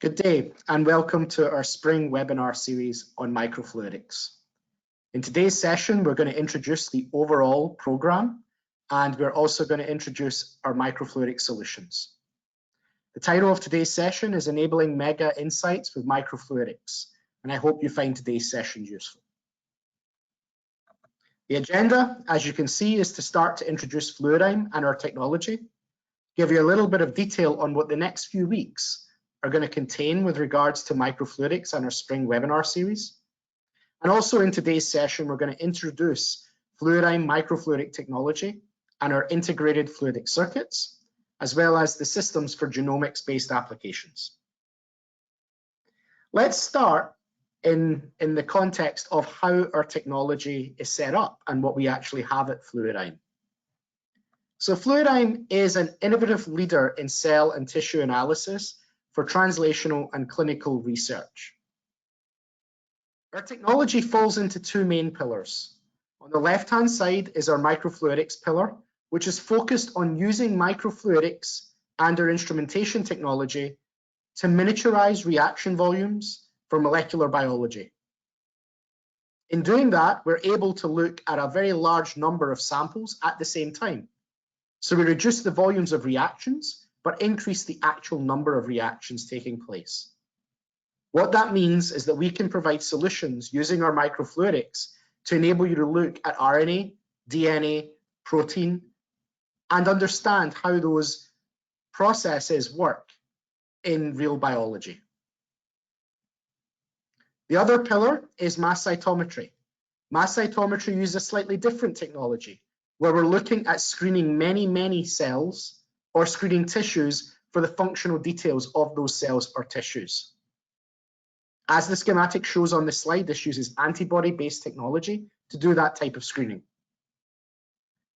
Good day and welcome to our spring webinar series on microfluidics. In today's session, we're going to introduce the overall program and we're also going to introduce our microfluidic solutions. The title of today's session is Enabling Mega Insights with Microfluidics, and I hope you find today's session useful. The agenda, as you can see, is to start to introduce Fluidigm and our technology, give you a little bit of detail on what the next few weeks are going to contain with regards to microfluidics and our spring webinar series. And also in today's session, we're going to introduce Fluidigm microfluidic technology and our integrated fluidic circuits, as well as the systems for genomics-based applications. Let's start in the context of how our technology is set up and what we actually have at Fluidigm. So Fluidigm is an innovative leader in cell and tissue analysis for translational and clinical research. Our technology falls into two main pillars. On the left-hand side is our microfluidics pillar, which is focused on using microfluidics and our instrumentation technology to miniaturize reaction volumes for molecular biology. In doing that, we're able to look at a very large number of samples at the same time. So we reduce the volumes of reactions, but increase the actual number of reactions taking place. What that means is that we can provide solutions using our microfluidics to enable you to look at RNA, DNA, protein, and understand how those processes work in real biology. The other pillar is mass cytometry. Mass cytometry uses a slightly different technology, where we're looking at screening many cells or screening tissues for the functional details of those cells or tissues. As the schematic shows on the slide, this uses antibody-based technology to do that type of screening.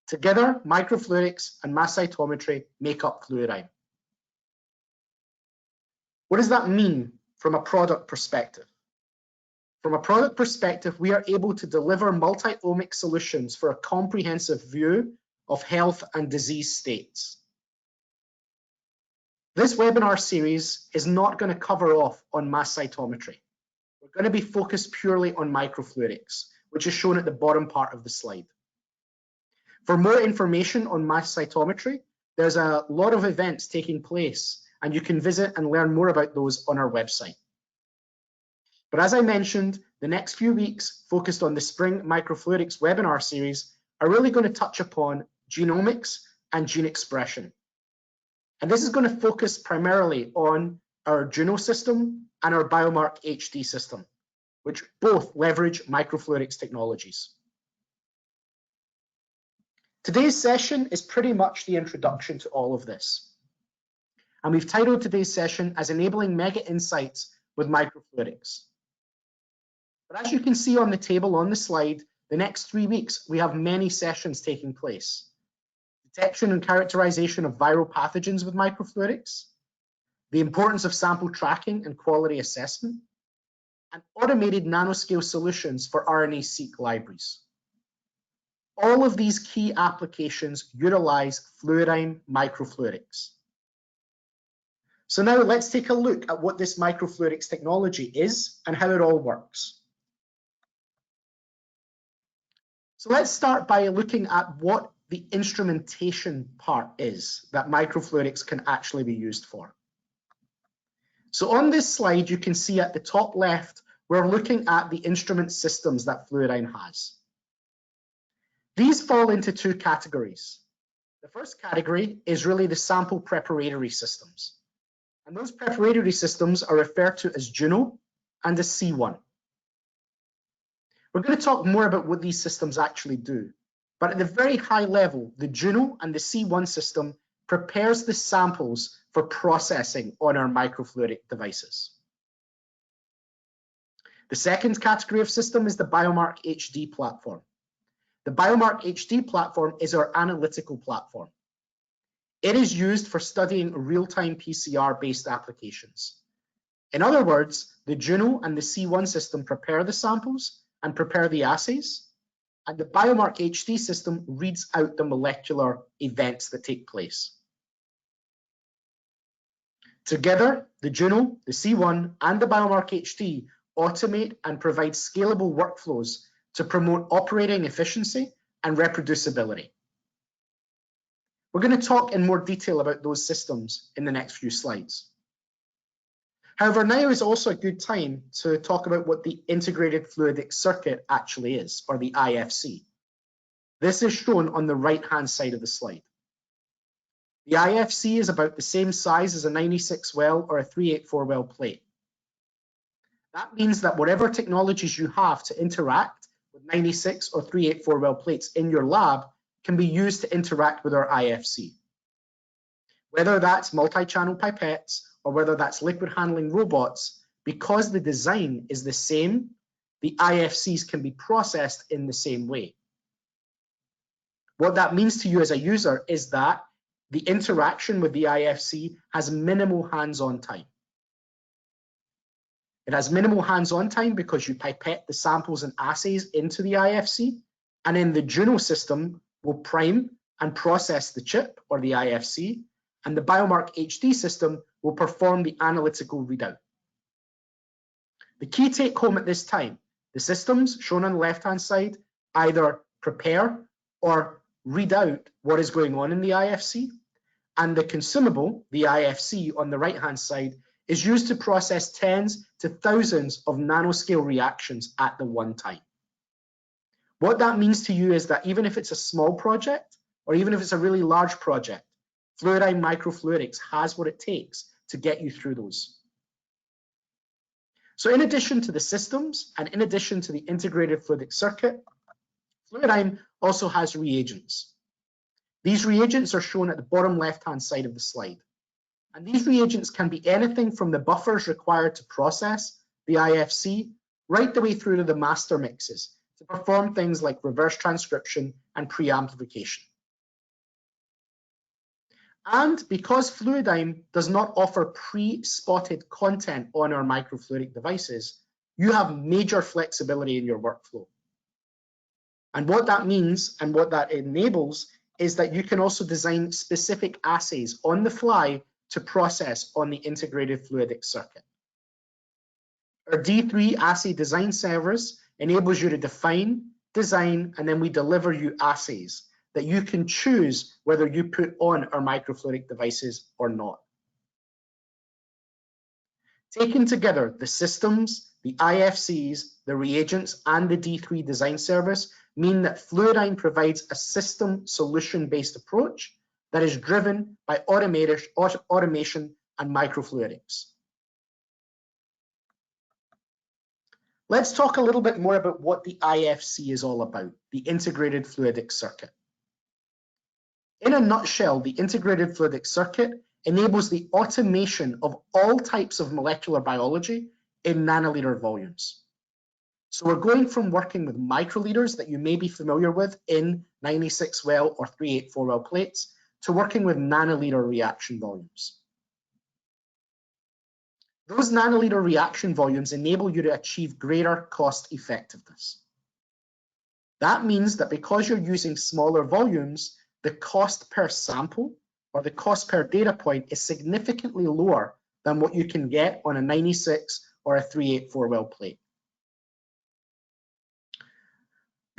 Together, microfluidics and mass cytometry make up Fluidigm. What does that mean from a product perspective? From a product perspective, we are able to deliver multi-omic solutions for a comprehensive view of health and disease states. This webinar series is not going to cover off on mass cytometry. We're going to be focused purely on microfluidics, which is shown at the bottom part of the slide. For more information on mass cytometry, there's a lot of events taking place, and you can visit and learn more about those on our website. But as I mentioned, the next few weeks focused on the Spring Microfluidics webinar series are really going to touch upon genomics and gene expression. And this is going to focus primarily on our Juno system and our Biomark HD system, which both leverage microfluidics technologies. Today's session is pretty much the introduction to all of this. And we've titled today's session as Enabling Mega Insights with Microfluidics. But as you can see on the table on the slide, the next 3 weeks, we have many sessions taking place. Detection and characterization of viral pathogens with microfluidics, the importance of sample tracking and quality assessment, and automated nanoscale solutions for RNA-seq libraries. All of these key applications utilize Fluidigm microfluidics. So now let's take a look at what this microfluidics technology is and how it all works. So let's start by looking at what the instrumentation part is that microfluidics can actually be used for. So on this slide, you can see at the top left, we're looking at the instrument systems that Fluidigm has. These fall into two categories. The first category is really the sample preparatory systems. And those preparatory systems are referred to as Juno and the C1. We're going to talk more about what these systems actually do. But at the very high level, the Juno and the C1 system prepares the samples for processing on our microfluidic devices. The second category of system is the Biomark HD platform. The Biomark HD platform is our analytical platform. It is used for studying real-time PCR-based applications. In other words, the Juno and the C1 system prepare the samples and prepare the assays, and the Biomark HD system reads out the molecular events that take place. Together, the Juno, the C1, and the Biomark HD automate and provide scalable workflows to promote operating efficiency and reproducibility. We're going to talk in more detail about those systems in the next few slides. However, now is also a good time to talk about what the integrated fluidic circuit actually is, or the IFC. This is shown on the right-hand side of the slide. The IFC is about the same size as a 96 well or a 384 well plate. That means that whatever technologies you have to interact with 96 or 384 well plates in your lab can be used to interact with our IFC. Whether that's multi-channel pipettes or whether that's liquid handling robots, because the design is the same, the IFCs can be processed in the same way. What that means to you as a user is that the interaction with the IFC has minimal hands-on time. It has minimal hands-on time because you pipette the samples and assays into the IFC, and then the Juno system will prime and process the chip or the IFC, and the Biomark HD system will perform the analytical readout. The key take home at this time, the systems shown on the left-hand side either prepare or read out what is going on in the IFC, and the consumable, the IFC on the right-hand side, is used to process tens to thousands of nanoscale reactions at the one time. What that means to you is that even if it's a small project, or even if it's a really large project, Fluidigm Microfluidics has what it takes to get you through those. So in addition to the systems, and in addition to the integrated fluidic circuit, Fluidigm also has reagents. These reagents are shown at the bottom left-hand side of the slide. And these reagents can be anything from the buffers required to process the IFC right the way through to the master mixes to perform things like reverse transcription and preamplification. And because Fluidigm does not offer pre-spotted content on our microfluidic devices, you have major flexibility in your workflow. And what that means and what that enables is that you can also design specific assays on the fly to process on the integrated fluidic circuit. Our D3 assay design service enables you to define, design, and then we deliver you assays that you can choose whether you put on our microfluidic devices or not. Taken together, the systems, the IFCs, the reagents, and the D3 design service mean that Fluidigm provides a system solution-based approach that is driven by automation and microfluidics. Let's talk a little bit more about what the IFC is all about, the integrated fluidic circuit. In a nutshell, the integrated fluidic circuit enables the automation of all types of molecular biology in nanoliter volumes. So we're going from working with microliters that you may be familiar with in 96 well or 384 well plates to working with nanoliter reaction volumes. Those nanoliter reaction volumes enable you to achieve greater cost effectiveness. That means that because you're using smaller volumes, the cost per sample or the cost per data point is significantly lower than what you can get on a 96 or a 384 well plate.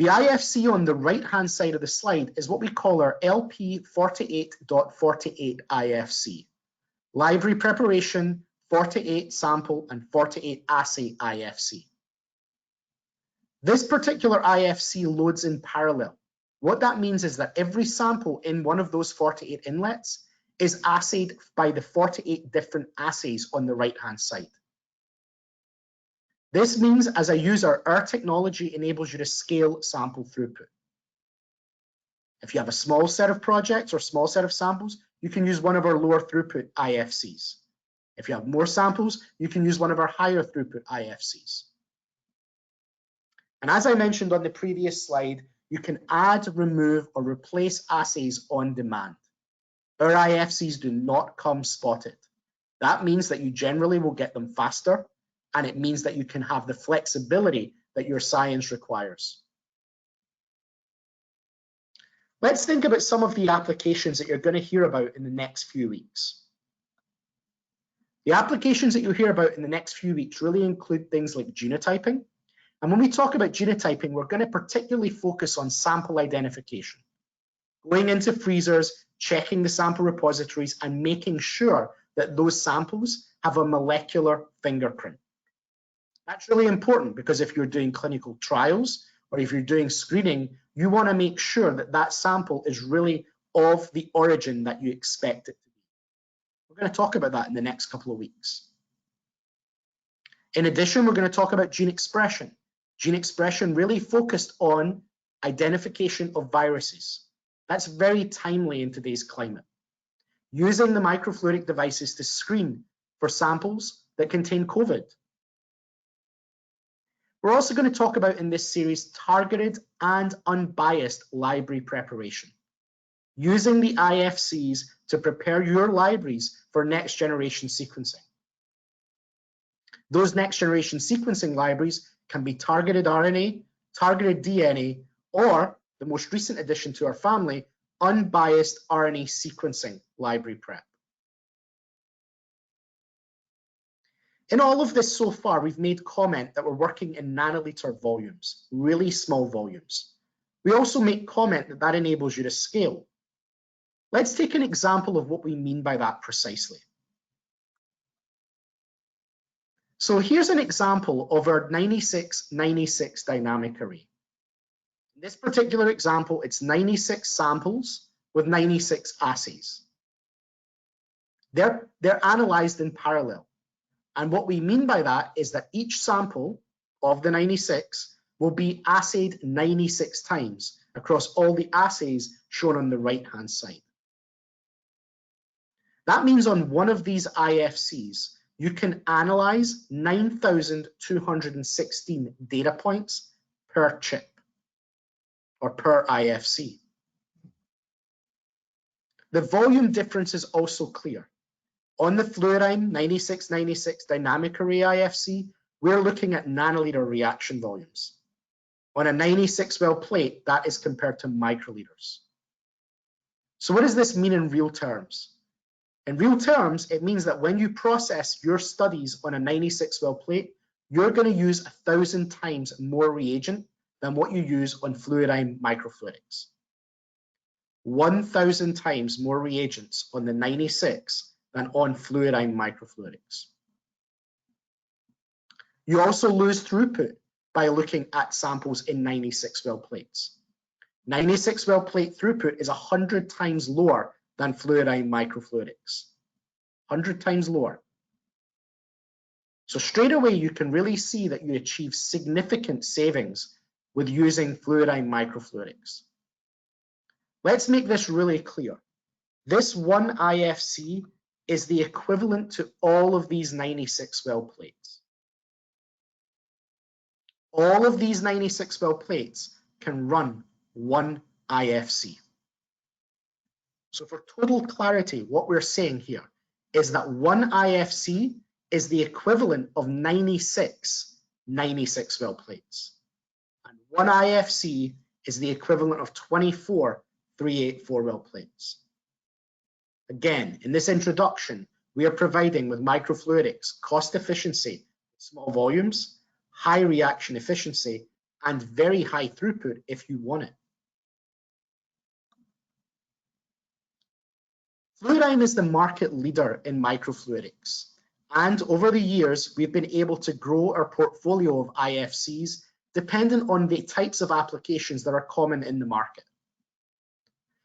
The IFC on the right-hand side of the slide is what we call our LP48.48 IFC, library preparation, 48 sample, and 48 assay IFC. This particular IFC loads in parallel. What that means is that every sample in one of those 48 inlets is assayed by the 48 different assays on the right-hand side. This means, as a user, our technology enables you to scale sample throughput. If you have a small set of projects or small set of samples, you can use one of our lower throughput IFCs. If you have more samples, you can use one of our higher throughput IFCs. And as I mentioned on the previous slide, you can add, remove, or replace assays on demand. Our IFCs do not come spotted. That means that you generally will get them faster, and it means that you can have the flexibility that your science requires. Let's think about some of the applications that you're going to hear about in the next few weeks. The applications that you'll hear about in the next few weeks really include things like genotyping. And when we talk about genotyping, we're going to particularly focus on sample identification, going into freezers, checking the sample repositories, and making sure that those samples have a molecular fingerprint. That's really important because if you're doing clinical trials or if you're doing screening, you want to make sure that that sample is really of the origin that you expect it to be. We're going to talk about that in the next couple of weeks. In addition, we're going to talk about gene expression. Gene expression really focused on identification of viruses. That's very timely in today's climate. Using the microfluidic devices to screen for samples that contain COVID. We're also going to talk about in this series targeted and unbiased library preparation, using the IFCs to prepare your libraries for next generation sequencing. Those next generation sequencing libraries can be targeted RNA, targeted DNA, or the most recent addition to our family, unbiased RNA sequencing library prep. In all of this so far, we've made comment that we're working in nanoliter volumes, really small volumes. We also make comment that that enables you to scale. Let's take an example of what we mean by that precisely. So here's an example of our 9696 dynamic array. In this particular example, it's 96 samples with 96 assays. They're analyzed in parallel. And what we mean by that is that each sample of the 96 will be assayed 96 times across all the assays shown on the right-hand side. That means on one of these IFCs, you can analyze 9,216 data points per chip or per IFC. The volume difference is also clear. On the Fluidigm 9696 dynamic array IFC, we're looking at nanoliter reaction volumes. On a 96-well plate, that is compared to microliters. So what does this mean in real terms? In real terms, it means that when you process your studies on a 96-well plate, you're going to use 1,000 times more reagent than what you use on Fluidigm microfluidics. 1,000 times more reagents on the 96 than on Fluidigm microfluidics. You also lose throughput by looking at samples in 96-well plates. 96-well plate throughput is 100 times lower than Fluidigm microfluidics. 100 times lower. So straight away, you can really see that you achieve significant savings with using Fluidigm microfluidics. Let's make this really clear. This one IFC is the equivalent to all of these 96-well plates. All of these 96-well plates can run one IFC. So for total clarity, what we're saying here is that one IFC is the equivalent of 96 96-well plates. And one IFC is the equivalent of 24 384-well plates. Again, in this introduction, we are providing with microfluidics cost efficiency, small volumes, high reaction efficiency, and very high throughput if you want it. Fluidigm is the market leader in microfluidics, and over the years, we've been able to grow our portfolio of IFCs dependent on the types of applications that are common in the market.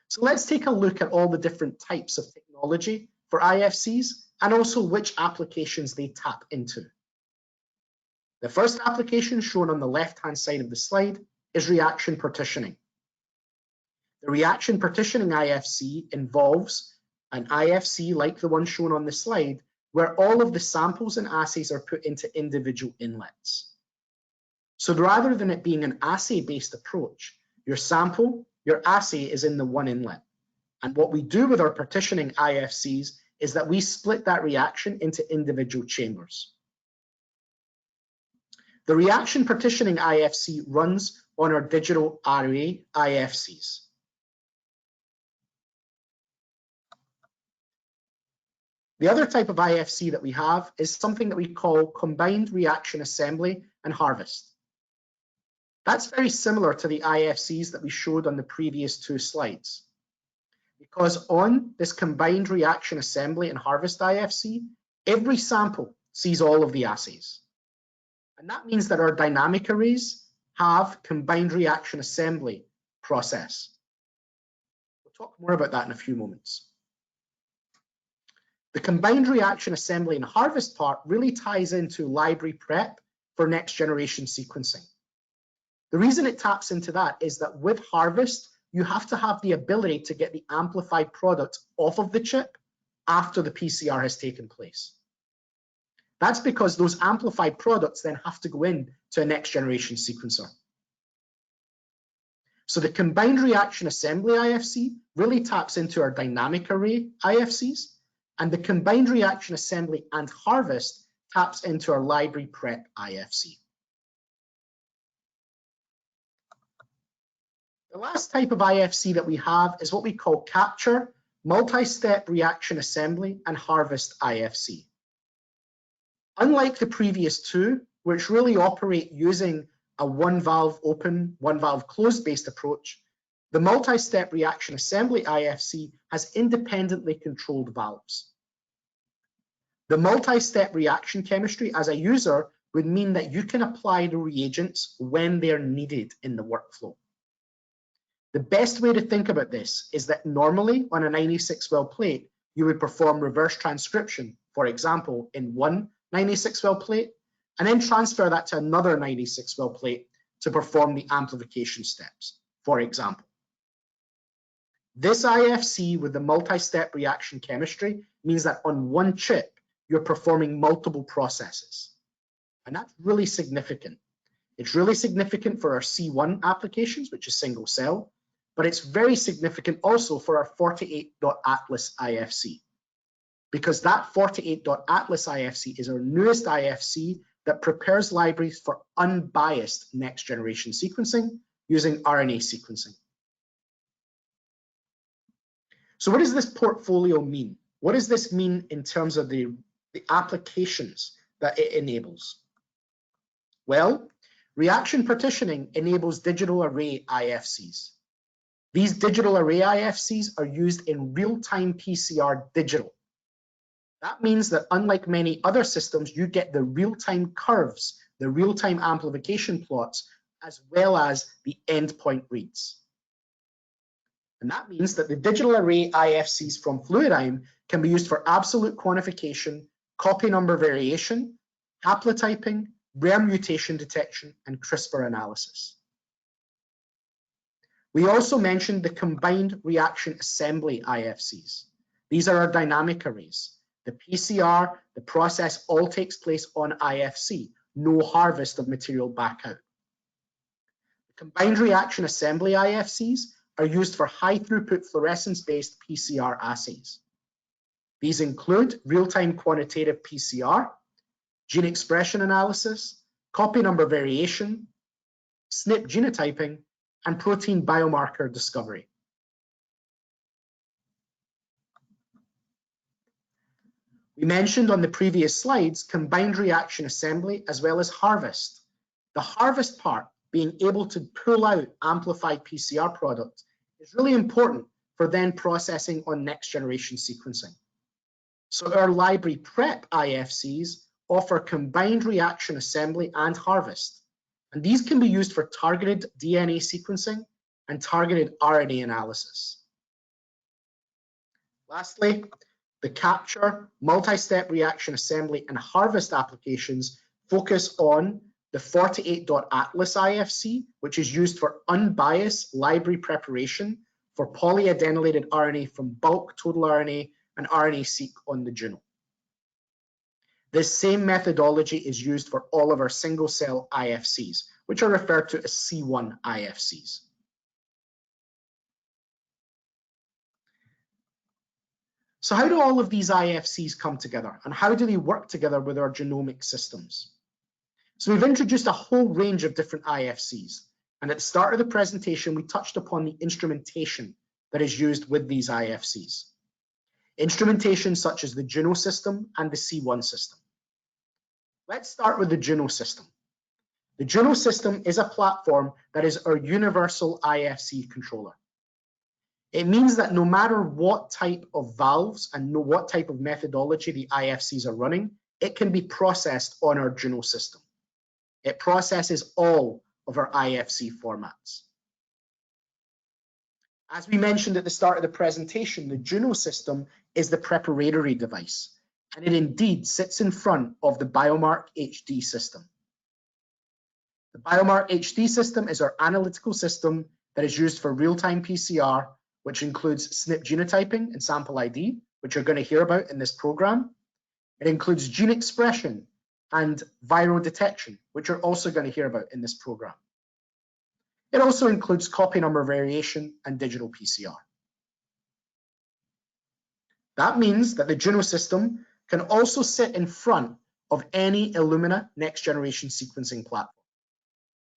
So let's take a look at all the different types of technology for IFCs and also which applications they tap into. The first application shown on the left-hand side of the slide is reaction partitioning. The reaction partitioning IFC involves an IFC like the one shown on the slide, where all of the samples and assays are put into individual inlets. So rather than it being an assay-based approach, your sample, your assay is in the one inlet. And what we do with our partitioning IFCs is that we split that reaction into individual chambers. The reaction partitioning IFC runs on our digital Array IFCs. The other type of IFC that we have is something that we call combined reaction assembly and harvest. That's very similar to the IFCs that we showed on the previous two slides. Because on this combined reaction assembly and harvest IFC, every sample sees all of the assays. And that means that our dynamic arrays have combined reaction assembly process. We'll talk more about that in a few moments. The combined reaction assembly and harvest part really ties into library prep for next generation sequencing. The reason it taps into that is that with harvest, you have to have the ability to get the amplified product off of the chip after the PCR has taken place. That's because those amplified products then have to go in to a next generation sequencer. So the combined reaction assembly IFC really taps into our dynamic array IFCs, and the combined reaction assembly and harvest taps into our library prep IFC. The last type of IFC that we have is what we call capture, multi-step reaction assembly, and harvest IFC. Unlike the previous two, which really operate using a one valve open, one valve closed based approach, the multi-step reaction assembly IFC has independently controlled valves. The multi-step reaction chemistry as a user would mean that you can apply the reagents when they're needed in the workflow. The best way to think about this is that normally on a 96 well plate, you would perform reverse transcription, for example, in one 96 well plate, and then transfer that to another 96 well plate to perform the amplification steps, for example. This IFC with the multi-step reaction chemistry means that on one chip, you're performing multiple processes. And that's really significant. It's really significant for our C1 applications, which is single cell, but it's very significant also for our 48.atlas IFC, because that 48.atlas IFC is our newest IFC that prepares libraries for unbiased next generation sequencing using RNA sequencing. So what does this portfolio mean? What does this mean in terms of the applications that it enables? Well, reaction partitioning enables digital array IFCs. These digital array IFCs are used in real-time PCR digital. That means that unlike many other systems, you get the real-time curves, the real-time amplification plots, as well as the endpoint reads. And that means that the digital array IFCs from Fluidigm can be used for absolute quantification, copy number variation, haplotyping, rare mutation detection, and CRISPR analysis. We also mentioned the combined reaction assembly IFCs. These are our dynamic arrays. The PCR, the process all takes place on IFC, no harvest of material back out. The combined reaction assembly IFCs are used for high throughput fluorescence-based PCR assays. These include real-time quantitative PCR, gene expression analysis, copy number variation, SNP genotyping, and protein biomarker discovery. We mentioned on the previous slides combined reaction assembly as well as harvest. The harvest part, being able to pull out amplified PCR product, is really important for then processing on next generation sequencing. So our library prep IFCs offer combined reaction assembly and harvest. And these can be used for targeted DNA sequencing and targeted RNA analysis. Lastly, the capture, multi-step reaction assembly, and harvest applications focus on the 48.atlas IFC, which is used for unbiased library preparation for polyadenylated RNA from bulk total RNA and RNA-seq on the genome. This same methodology is used for all of our single-cell IFCs, which are referred to as C1 IFCs. So how do all of these IFCs come together, and how do they work together with our genomic systems? So we've introduced a whole range of different IFCs, and at the start of the presentation, we touched upon the instrumentation that is used with these IFCs. instrumentation such as the Juno system and the C1 system. Let's start with the Juno system. The Juno system is a platform that is our universal IFC controller. It means that no matter what type of valves and what type of methodology the IFCs are running, it can be processed on our Juno system. It processes all of our IFC formats. As we mentioned at the start of the presentation, the Juno system is the preparatory device, and it indeed sits in front of the Biomark HD system. The Biomark HD system is our analytical system that is used for real-time PCR, which includes SNP genotyping and sample ID, which you're going to hear about in this program. It includes gene expression and viral detection, which you're also going to hear about in this program. It also includes copy number variation and digital PCR. That means that the Juno system can also sit in front of any Illumina next generation sequencing platform,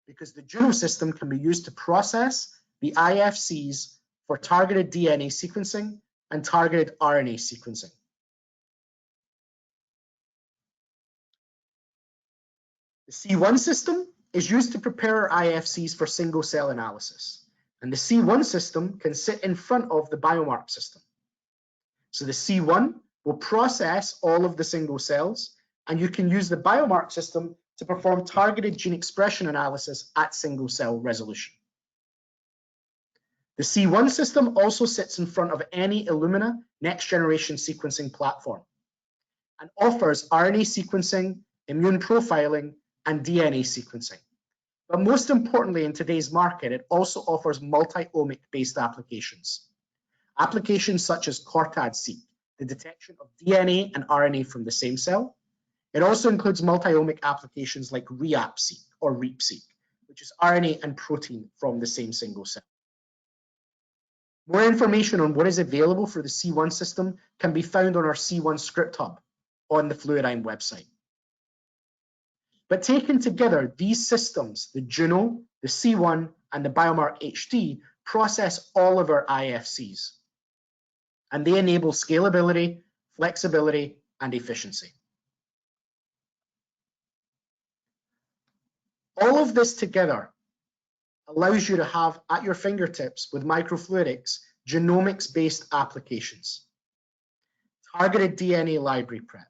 because the Juno system can be used to process the IFCs for targeted DNA sequencing and targeted RNA sequencing. The C1 system is used to prepare our IFCs for single cell analysis, and the C1 system can sit in front of the Biomark system. So the C1 will process all of the single cells, and you can use the Biomark system to perform targeted gene expression analysis at single cell resolution. The C1 system also sits in front of any Illumina next generation sequencing platform and offers RNA sequencing, immune profiling, and DNA sequencing. But most importantly, in today's market, it also offers multi-omic based applications. Applications such as CORTAD-seq, the detection of DNA and RNA from the same cell. It also includes multi-omic applications like REAP-seq or REAP-seq, which is RNA and protein from the same single cell. More information on what is available for the C1 system can be found on our C1 script hub on the Fluidigm website. But taken together, these systems, the Juno, the C1, and the Biomark HD, process all of our IFCs, and they enable scalability, flexibility, and efficiency. All of this together allows you to have at your fingertips with microfluidics genomics-based applications, targeted DNA library prep,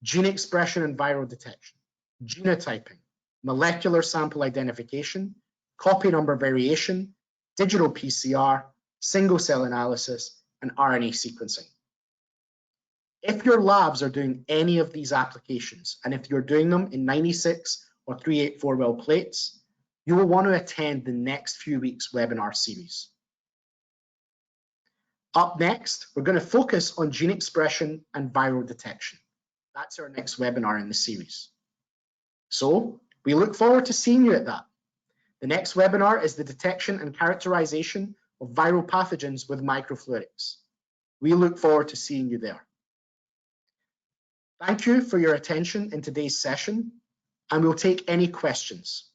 gene expression and viral detection, genotyping, molecular sample identification, copy number variation, digital PCR, single cell analysis, and RNA sequencing. If your labs are doing any of these applications, and if you're doing them in 96 or 384 well plates, you will want to attend the next few weeks webinar series. Up next, we're going to focus on gene expression and viral detection. That's our next webinar in the series. So we look forward to seeing you at that. The next webinar is the detection and characterization of viral pathogens with microfluidics. We look forward to seeing you there. Thank you for your attention in today's session, and we'll take any questions.